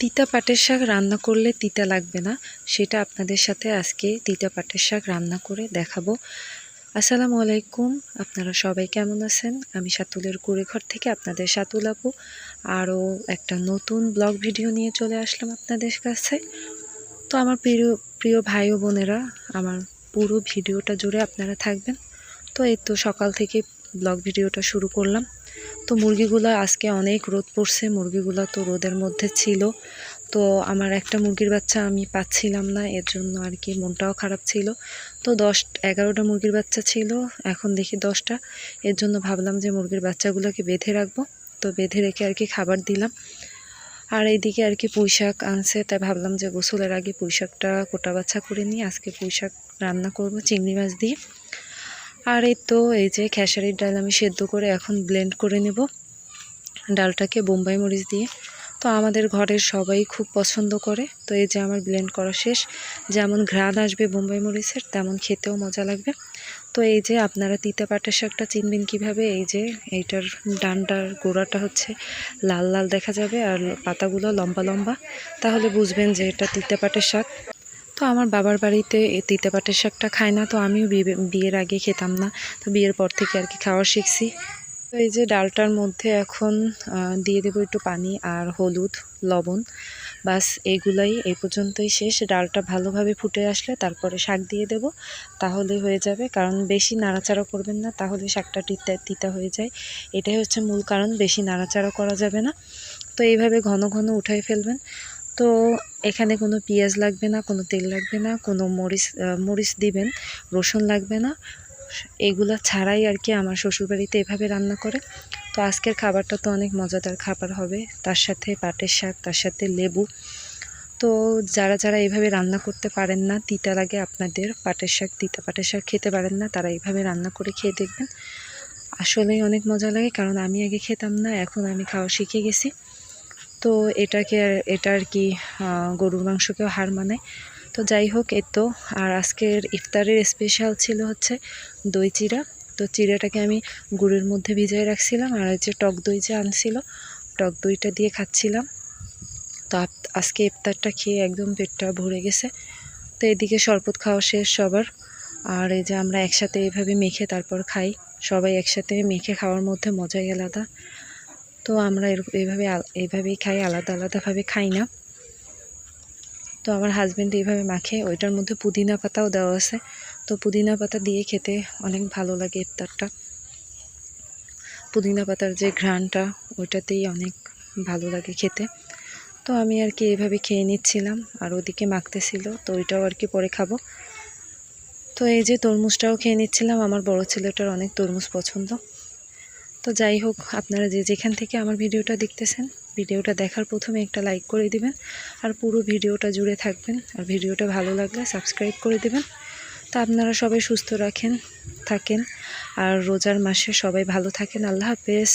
তিতা পাটের শাক রান্না করলে তিতা লাগবে না, সেটা আপনাদের সাথে আজকে তিতা পাটের শাক রান্না করে দেখাবো। আসসালামু আলাইকুম, আপনারা সবাই কেমন আছেন? আমি সাতুলের কুড়েঘর থেকে আপনাদের সাতুল আপু আরও একটা নতুন ব্লগ ভিডিও নিয়ে চলে আসলাম আপনাদের কাছে। তো আমার প্রিয় প্রিয় ভাই ও বোনেরা, আমার পুরো ভিডিওটা জুড়ে আপনারা থাকবেন। তো এই তো সকাল থেকে ব্লগ ভিডিওটা শুরু করলাম। তো মুরগিগুলো আজকে অনেক রোদ পড়ছে, মুরগিগুলো তো রোদের মধ্যে ছিল। তো আমার একটা মুরগির বাচ্চা আমি পাচ্ছিলাম না, এর জন্য আর কি মনটাও খারাপ ছিল। তো 10-11টা মুরগির বাচ্চা ছিল, এখন দেখি 10টা। এর জন্য ভাবলাম যে মুরগির বাচ্চাগুলোকে বেঁধে রাখবো। তো বেঁধে রেখে আর কি খাবার দিলাম। আর এইদিকে আর কি পুঁই শাক আনছে, তাই ভাবলাম যে গোসলের আগে পুঁই শাকটা কোটা বাছা করে নিই। আজকে পুঁই শাক রান্না করবো চিংড়ি মাছ দিয়ে। আর এই তো এই যে খেসারির ডাল আমি সেদ্ধ করে এখন ব্লেন্ড করে নেব ডালটাকে বোম্বাই মরিচ দিয়ে। তো আমাদের ঘরের সবাই খুব পছন্দ করে। তো এই যে আমার ব্লেন্ড করা শেষ, যেমন ঘ্রাণ আসবে বোম্বাই মরিচের, তেমন খেতেও মজা লাগবে। তো এই যে আপনারা তিতা পাটের শাকটা চিনবেন কিভাবে, এই যে এইটার ডান্ডার গোড়াটা হচ্ছে লাল লাল দেখা যাবে আর পাতাগুলো লম্বা লম্বা, তাহলে বুঝবেন যে এটা তিতা পাটের শাক। তো আমার বাবার বাড়িতে এই তিতা পাটের শাকটা খায় না, তো আমিও বিয়ের আগে খেতাম না, তো বিয়ের পর থেকে আর কি খাওয়া শিখছি। তো এই যে ডালটার মধ্যে এখন দিয়ে দেবো একটু পানি আর হলুদ, লবণ, বাস এইগুলাই, এই পর্যন্তই শেষ। ডালটা ভালোভাবে ফুটে আসলে তারপরে শাক দিয়ে দেব, তাহলে হয়ে যাবে। কারণ বেশি নাড়াচাড়া করবেন না, তাহলে শাকটা তিতা তিতা হয়ে যায়। এটাই হচ্ছে মূল কারণ, বেশি নাড়াচাড়া করা যাবে না। তো এইভাবে ঘন ঘন উঠাই ফেলবেন। তো এখানে কোনো পেঁয়াজ লাগবে না, কোনো তেল লাগবে না, কোনো মরিচ দিবেন, রসুন লাগবে না, এগুলো ছাড়াই আর কি আমার শ্বশুরবাড়িতে এভাবে রান্না করে। তো আজকের খাবারটা তো অনেক মজাদার খাবার হবে, তার সাথে পাটের শাক, তার সাথে লেবু। তো যারা যারা এইভাবে রান্না করতে পারেন না, তিতা লাগে আপনাদের পাটের শাক, তিতা পাটের শাক খেতে পারেন না, তারা এইভাবে রান্না করে খেয়ে দেখবেন, আসলেই অনেক মজা লাগে। কারণ আমি আগে খেতাম না, এখন আমি খাওয়া শিখে গেছি। তো এটা আর কি গরুর মাংসকেও হার মানায়। তো যাই হোক, এই তো। আর আজকের ইফতারের স্পেশাল ছিল হচ্ছে দই চিড়া। তো চিড়াটাকে আমি গুড়ের মধ্যে ভিজিয়ে রাখছিলাম, আর যে টক দই যে আনছিল, টক দইটা দিয়ে খাচ্ছিলাম। তো আজকে ইফতারটা খেয়ে একদম পেটটা ভরে গেছে। তো এদিকে শরবত খাওয়া শেষ সবার। আর এই যে আমরা একসাথে এইভাবে মেখে তারপর খাই, সবাই একসাথে মেখে খাওয়ার মধ্যে মজাই আলাদা। তো আমরা এইভাবেই খাই, আলাদা আলাদাভাবে খাই না। তো আমার হাজব্যান্ড এইভাবে মাখে, ওইটার মধ্যে পুদিনা পাতাও দেওয়া আছে। তো পুদিনা পাতা দিয়ে খেতে অনেক ভালো লাগে ইফতারটা। পুদিনা পাতার যে ঘ্রাণটা, ওইটাতেই অনেক ভালো লাগে খেতে। তো আমি আর কি এইভাবে খেয়ে নিচ্ছিলাম, আর ওদিকে মাখতেছিল, তো ওইটাও আর কি পরে খাবো। তো এই যে তরমুজটাও খেয়ে নিচ্ছিলাম, আমার বড় ছেলেটার অনেক তরমুজ পছন্দ। তো যাই হোক, আপনারা যে যেখান থেকে আমার ভিডিওটা দেখতেছেন, ভিডিওটা দেখার প্রথমে একটা লাইক করে দিবেন, আর পুরো ভিডিওটা জুড়ে থাকবেন। আর ভিডিওটা ভালো লাগলে সাবস্ক্রাইব করে দিবেন। তো আপনারা সবাই সুস্থ থাকেন, আর রোজার মাসে সবাই ভালো থাকেন। আল্লাহ হাফেজ।